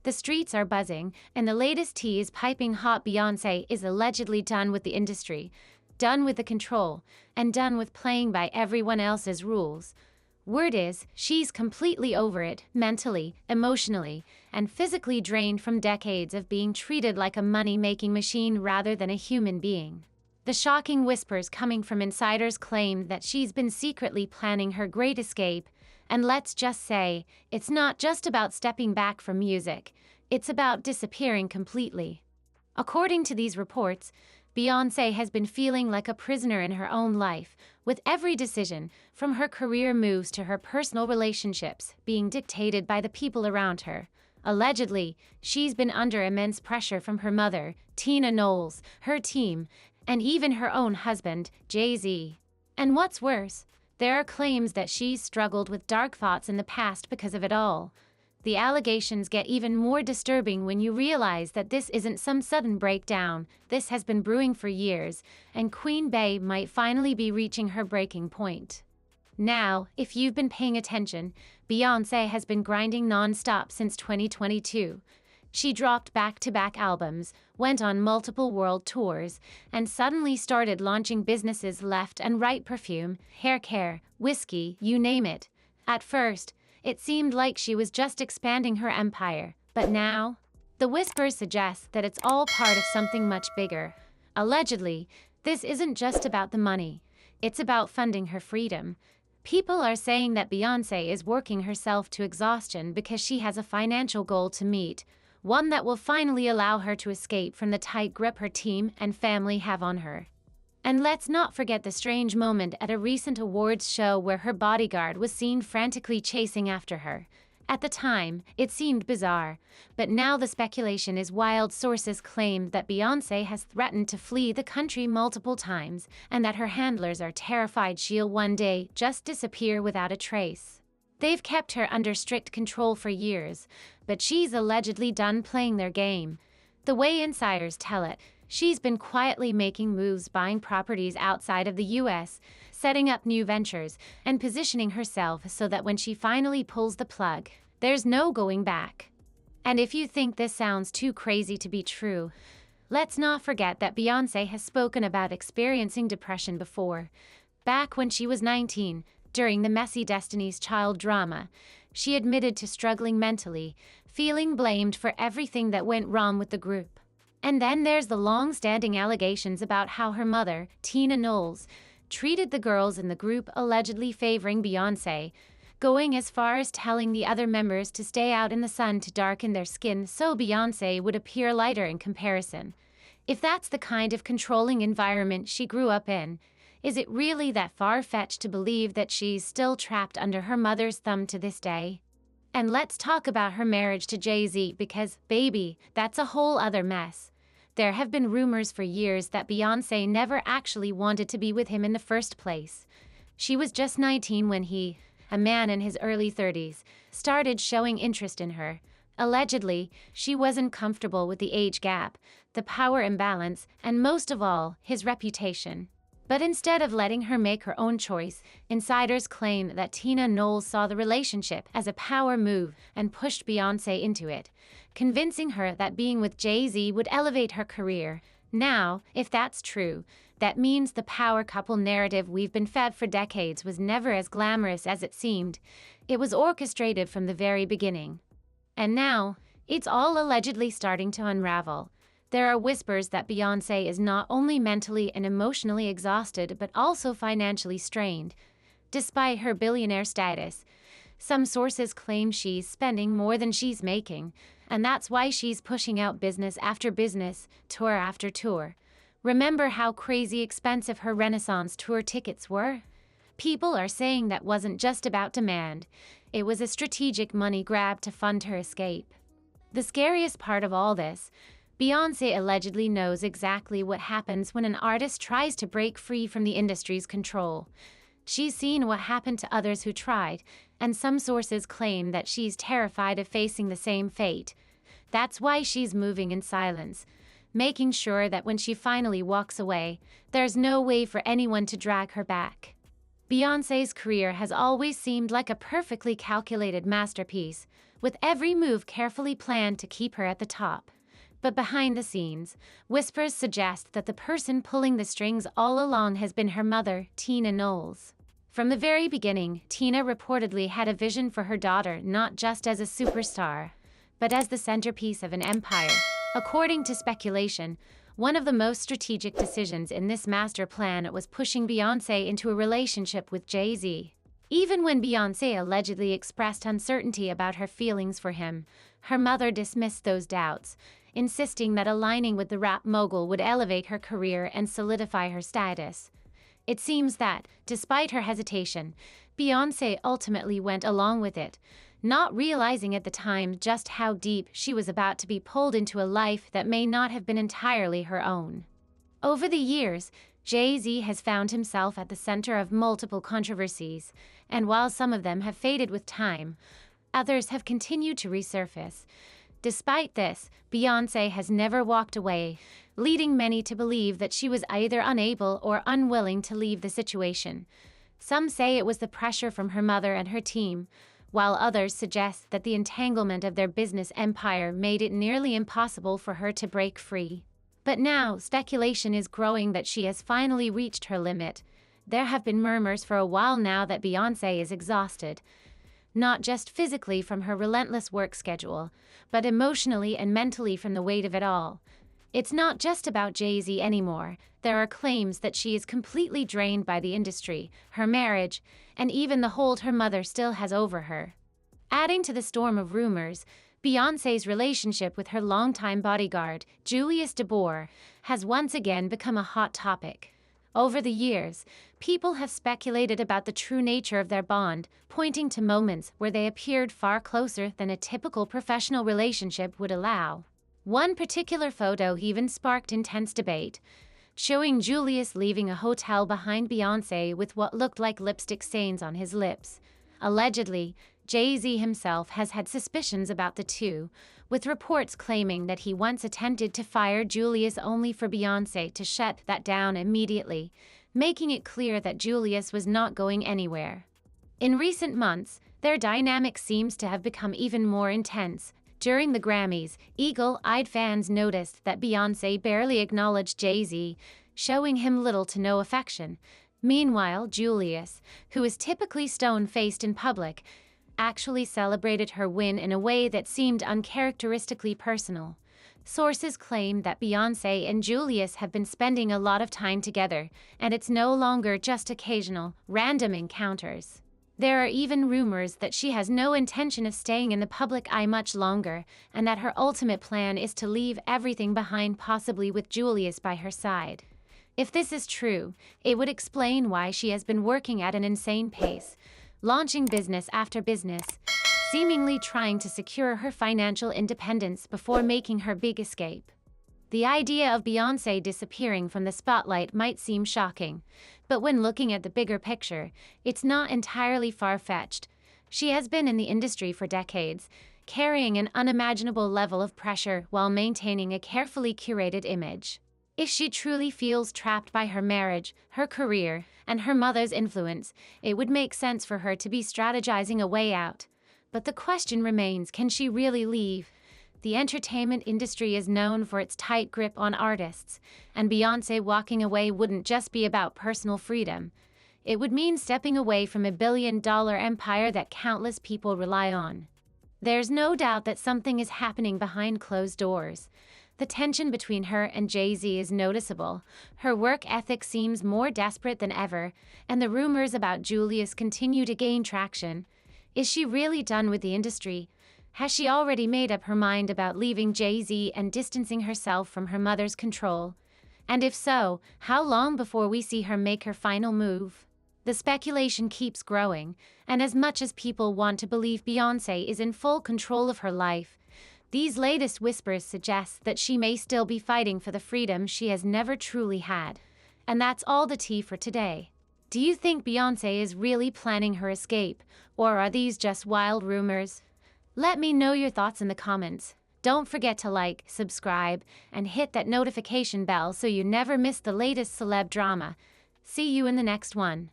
The streets are buzzing, and the latest tea is piping hot. Beyoncé is allegedly done with the industry, done with the control, and done with playing by everyone else's rules. Word is, she's completely over it, mentally, emotionally, and physically drained from decades of being treated like a money-making machine rather than a human being. The shocking whispers coming from insiders claim that she's been secretly planning her great escape, and let's just say, it's not just about stepping back from music, it's about disappearing completely. According to these reports, Beyoncé has been feeling like a prisoner in her own life, with every decision, from her career moves to her personal relationships, being dictated by the people around her. Allegedly, she's been under immense pressure from her mother, Knowles, her team, and even her own husband, Jay-Z. And what's worse, there are claims that she's struggled with dark thoughts in the past because of it all. The allegations get even more disturbing when you realize that this isn't some sudden breakdown. This has been brewing for years, and Queen Bey might finally be reaching her breaking point. Now, if you've been paying attention, Beyoncé has been grinding non-stop since 2022. She dropped back-to-back albums, went on multiple world tours, and suddenly started launching businesses left and right: perfume, hair care, whiskey, you name it. At first, it seemed like she was just expanding her empire, but now, the whispers suggest that it's all part of something much bigger. Allegedly, this isn't just about the money, it's about funding her freedom. People are saying that Beyoncé is working herself to exhaustion because she has a financial goal to meet, one that will finally allow her to escape from the tight grip her team and family have on her. And let's not forget the strange moment at a recent awards show where her bodyguard was seen frantically chasing after her. At the time, it seemed bizarre, but now the speculation is wild. Sources claim that Beyoncé has threatened to flee the country multiple times, and that her handlers are terrified she'll one day just disappear without a trace. They've kept her under strict control for years, but she's allegedly done playing their game. The way insiders tell it, she's been quietly making moves, buying properties outside of the US, setting up new ventures, and positioning herself so that when she finally pulls the plug, there's no going back. And if you think this sounds too crazy to be true, let's not forget that Beyoncé has spoken about experiencing depression before. Back when she was 19, during the messy Destiny's Child drama, she admitted to struggling mentally, feeling blamed for everything that went wrong with the group. And then there's the long-standing allegations about how her mother, Knowles, treated the girls in the group, allegedly favoring Beyoncé, going as far as telling the other members to stay out in the sun to darken their skin so Beyoncé would appear lighter in comparison. If that's the kind of controlling environment she grew up in, is it really that far-fetched to believe that she's still trapped under her mother's thumb to this day? And let's talk about her marriage to Jay-Z because, baby, that's a whole other mess. There have been rumors for years that Beyoncé never actually wanted to be with him in the first place. She was just 19 when he, a man in his early 30s, started showing interest in her. Allegedly, she wasn't comfortable with the age gap, the power imbalance, and most of all, his reputation. But instead of letting her make her own choice, insiders claim that Knowles saw the relationship as a power move and pushed Beyoncé into it, convincing her that being with Jay-Z would elevate her career. Now, if that's true, that means the power couple narrative we've been fed for decades was never as glamorous as it seemed. It was orchestrated from the very beginning. And now, it's all allegedly starting to unravel. There are whispers that Beyoncé is not only mentally and emotionally exhausted but also financially strained. Despite her billionaire status, some sources claim she's spending more than she's making, and that's why she's pushing out business after business, tour after tour. Remember how crazy expensive her Renaissance tour tickets were? People are saying that wasn't just about demand. It was a strategic money grab to fund her escape. The scariest part of all this, Beyoncé allegedly knows exactly what happens when an artist tries to break free from the industry's control. She's seen what happened to others who tried, and some sources claim that she's terrified of facing the same fate. That's why she's moving in silence, making sure that when she finally walks away, there's no way for anyone to drag her back. Beyoncé's career has always seemed like a perfectly calculated masterpiece, with every move carefully planned to keep her at the top. But behind the scenes, whispers suggest that the person pulling the strings all along has been her mother, Tina Knowles. From the very beginning, Tina reportedly had a vision for her daughter not just as a superstar, but as the centerpiece of an empire. According to speculation, one of the most strategic decisions in this master plan was pushing Beyoncé into a relationship with Jay-Z. Even when Beyoncé allegedly expressed uncertainty about her feelings for him, her mother dismissed those doubts, insisting that aligning with the rap mogul would elevate her career and solidify her status. It seems that, despite her hesitation, Beyoncé ultimately went along with it, not realizing at the time just how deep she was about to be pulled into a life that may not have been entirely her own. Over the years, Jay-Z has found himself at the center of multiple controversies, and while some of them have faded with time, others have continued to resurface. Despite this, Beyoncé has never walked away, leading many to believe that she was either unable or unwilling to leave the situation. Some say it was the pressure from her mother and her team, while others suggest that the entanglement of their business empire made it nearly impossible for her to break free. But now, speculation is growing that she has finally reached her limit. There have been murmurs for a while now that Beyoncé is exhausted, not just physically from her relentless work schedule, but emotionally and mentally from the weight of it all. It's not just about Jay-Z anymore. There are claims that she is completely drained by the industry, her marriage, and even the hold her mother still has over her. Adding to the storm of rumors, Beyoncé's relationship with her longtime bodyguard, Julius DeBoer, has once again become a hot topic. Over the years, people have speculated about the true nature of their bond, pointing to moments where they appeared far closer than a typical professional relationship would allow. One particular photo even sparked intense debate, showing Julius leaving a hotel behind Beyoncé with what looked like lipstick stains on his lips. Allegedly, Jay-Z himself has had suspicions about the two, with reports claiming that he once attempted to fire Julius only for Beyoncé to shut that down immediately, making it clear that Julius was not going anywhere. In recent months, their dynamic seems to have become even more intense. During the Grammys, eagle-eyed fans noticed that Beyoncé barely acknowledged Jay-Z, showing him little to no affection. Meanwhile, Julius, who is typically stone-faced in public, actually celebrated her win in a way that seemed uncharacteristically personal. Sources claim that Beyoncé and Julius have been spending a lot of time together, and it's no longer just occasional, random encounters. There are even rumors that she has no intention of staying in the public eye much longer, and that her ultimate plan is to leave everything behind, possibly with Julius by her side. If this is true, it would explain why she has been working at an insane pace, launching business after business, seemingly trying to secure her financial independence before making her big escape. The idea of Beyoncé disappearing from the spotlight might seem shocking, but when looking at the bigger picture, it's not entirely far-fetched. She has been in the industry for decades, carrying an unimaginable level of pressure while maintaining a carefully curated image. If she truly feels trapped by her marriage, her career, and her mother's influence, it would make sense for her to be strategizing a way out. But the question remains, can she really leave? The entertainment industry is known for its tight grip on artists, and Beyoncé walking away wouldn't just be about personal freedom. It would mean stepping away from a billion-dollar empire that countless people rely on. There's no doubt that something is happening behind closed doors. The tension between her and Jay-Z is noticeable. Her work ethic seems more desperate than ever, and the rumors about Julius continue to gain traction. Is she really done with the industry? Has she already made up her mind about leaving Jay-Z and distancing herself from her mother's control? And if so, how long before we see her make her final move? The speculation keeps growing, and as much as people want to believe Beyoncé is in full control of her life, these latest whispers suggest that she may still be fighting for the freedom she has never truly had. And that's all the tea for today. Do you think Beyoncé is really planning her escape, or are these just wild rumors? Let me know your thoughts in the comments. Don't forget to like, subscribe, and hit that notification bell so you never miss the latest celeb drama. See you in the next one.